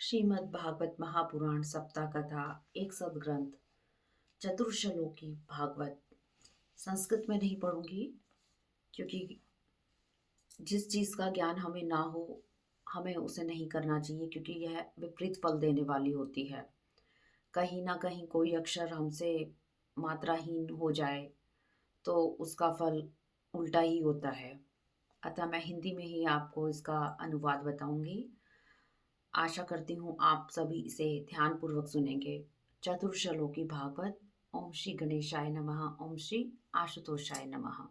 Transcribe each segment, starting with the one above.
श्रीमद् भागवत महापुराण सप्ताह कथा एक सदग्रंथ चतुर्श्लोकी भागवत। संस्कृत में नहीं पढ़ूंगी क्योंकि जिस चीज़ का ज्ञान हमें ना हो हमें उसे नहीं करना चाहिए, क्योंकि यह विपरीत फल देने वाली होती है। कहीं ना कहीं कोई अक्षर हमसे मात्राहीन हो जाए तो उसका फल उल्टा ही होता है। अतः मैं हिंदी में ही आपको इसका अनुवाद बताऊंगी। आशा करती हूँ आप सभी इसे ध्यानपूर्वक सुनेंगे। चतुर्श्लोकी भागवत। ओम श्री गणेशाय नमः। ओम श्री आशुतोषाय नमः।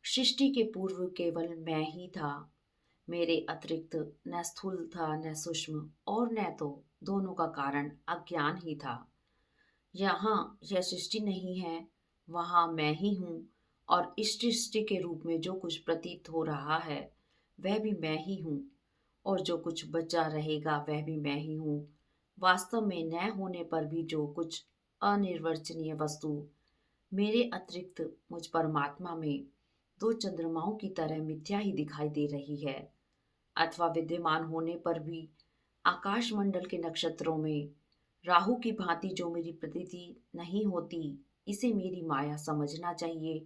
सृष्टि के पूर्व केवल मैं ही था। मेरे अतिरिक्त न स्थूल था न सूक्ष्म, और न तो दोनों का कारण अज्ञान ही था। यहाँ यह सृष्टि नहीं है, वहाँ मैं ही हूँ, और इस सृष्टि के रूप में जो कुछ प्रतीत हो रहा है वह भी मैं ही हूँ, और जो कुछ बचा रहेगा वह भी मैं ही हूँ। वास्तव में न होने पर भी जो कुछ अनिर्वचनीय वस्तु मेरे अतिरिक्त मुझ परमात्मा में दो चंद्रमाओं की तरह मिथ्या ही दिखाई दे रही है, अथवा विद्यमान होने पर भी आकाश मंडल के नक्षत्रों में राहु की भांति जो मेरी प्रतीति नहीं होती, इसे मेरी माया समझना चाहिए।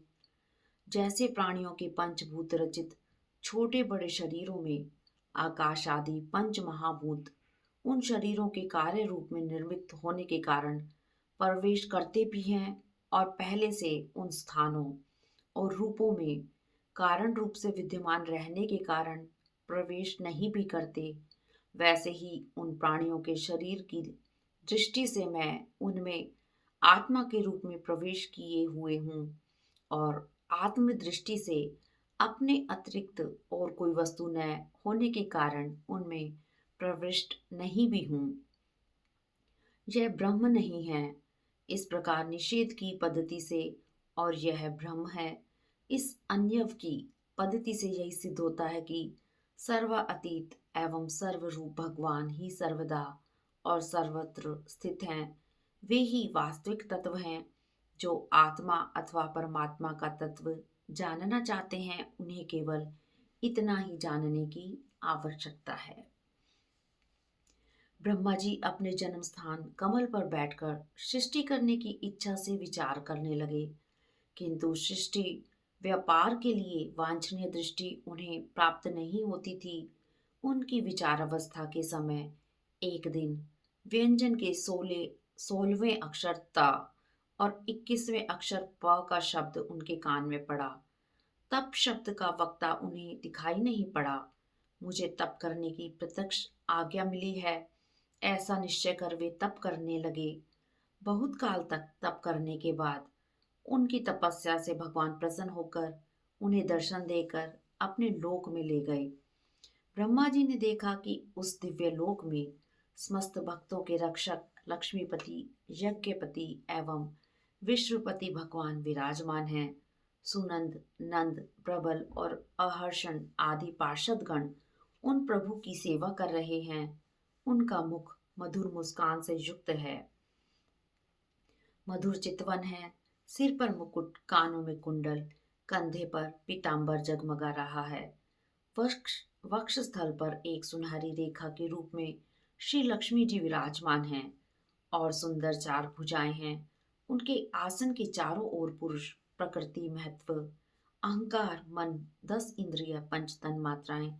जैसे प्राणियों के पंचभूत रचित छोटे बड़े शरीरों में आकाश आदि पंच महाभूत उन शरीरों के कार्य रूप में निर्मित होने के कारण प्रवेश करते भी हैं, और पहले से उन स्थानों और रूपों में कारण रूप से विद्यमान रहने के कारण प्रवेश नहीं भी करते, वैसे ही उन प्राणियों के शरीर की दृष्टि से मैं उनमें आत्मा के रूप में प्रवेश किए हुए हूँ, और आत्म दृष्टि से अपने अतिरिक्त और कोई वस्तु न होने के कारण उनमें प्रविष्ट नहीं भी हूँ। यह ब्रह्म नहीं है, इस प्रकार निषेध की पद्धति से, और यह ब्रह्म है इस अन्यव की पद्धति से यही सिद्ध होता है कि सर्व अतीत एवं सर्वरूप भगवान ही सर्वदा और सर्वत्र स्थित हैं। वे ही वास्तविक तत्व हैं। जो आत्मा अथवा परमात्मा का तत्व जानना चाहते हैं उन्हें केवल इतना ही जानने की आवश्यकता है। ब्रह्मा जी अपने जन्म स्थान कमल पर बैठकर सृष्टि करने की इच्छा से विचार करने लगे, किंतु सृष्टि व्यापार के लिए वांछनीय दृष्टि उन्हें प्राप्त नहीं होती थी। उनकी विचार अवस्था के समय एक दिन व्यंजन के 16वें अक्षर त और 21वें अक्षर प का शब्द उनके कान में पड़ा। तप शब्द का वक्ता उन्हें दिखाई नहीं पड़ा। मुझे तप करने की प्रत्यक्ष आज्ञा मिली है, ऐसा निश्चय कर वे तप करने लगे। बहुत काल तक तप करने के बाद उनकी तपस्या से भगवान प्रसन्न होकर उन्हें दर्शन देकर अपने लोक में ले गए। ब्रह्मा जी ने देखा कि उस दिव्य लोक में समस्त भक्तों के रक्षक लक्ष्मीपति, यज्ञपति एवं विश्वपति भगवान विराजमान हैं। सुनंद, नंद, प्रबल और अहर्षण आदि पार्षदगण उन प्रभु की सेवा कर रहे हैं। उनका मुख मधुर मुस्कान से युक्त है, मधुर चितवन है। सिर पर मुकुट, कानों में कुंडल, कंधे पर पीतांबर जगमगा रहा है। वक्ष वक्ष स्थल पर एक सुनहरी रेखा के रूप में श्री लक्ष्मी जी विराजमान हैं, और सुंदर चार भुजाएं हैं। उनके आसन के चारों ओर पुरुष, प्रकृति, महत्व, अहंकार, मन, 10 इंद्रिय, पंच तन मात्राएं,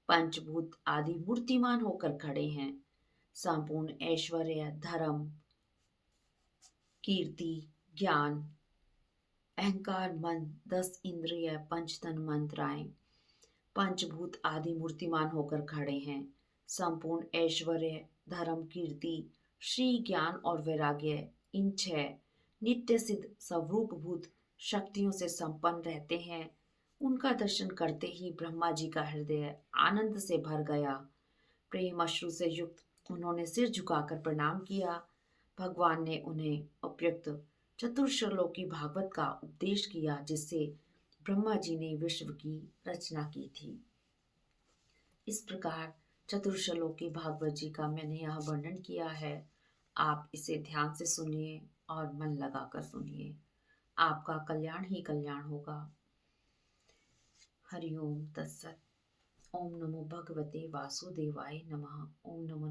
पंचभूत आदि मूर्तिमान होकर खड़े हैं। संपूर्ण ऐश्वर्य, धर्म, कीर्ति, ज्ञान, अहंकार, मन, 10 इंद्रिय, पंच तन मंत्राएं, पंचभूत आदि मूर्तिमान होकर खड़े हैं। संपूर्ण ऐश्वर्य, धर्म, कीर्ति, श्री, ज्ञान और वैराग्य, इन 6 नित्य सिद्ध स्वरूपभूत शक्तियों से संपन्न रहते हैं। उनका दर्शन करते ही ब्रह्मा जी का हृदय आनंद से भर गया। प्रेम अश्रु से युक्त उन्होंने सिर झुकाकर प्रणाम किया। भगवान ने उन्हें उपयुक्त चतुर्श्लोकी भागवत का उपदेश किया, जिससे ब्रह्मा जी ने विश्व की रचना की थी। इस प्रकार चतुर्श्लोकी भागवत जी का मैंने यह वर्णन किया है। आप इसे ध्यान से सुनिए और मन लगाकर सुनिए। आपका कल्याण ही कल्याण होगा। हरिओम तत्सत। ओम नमो भगवते वासुदेवाय नमः। ओम नमो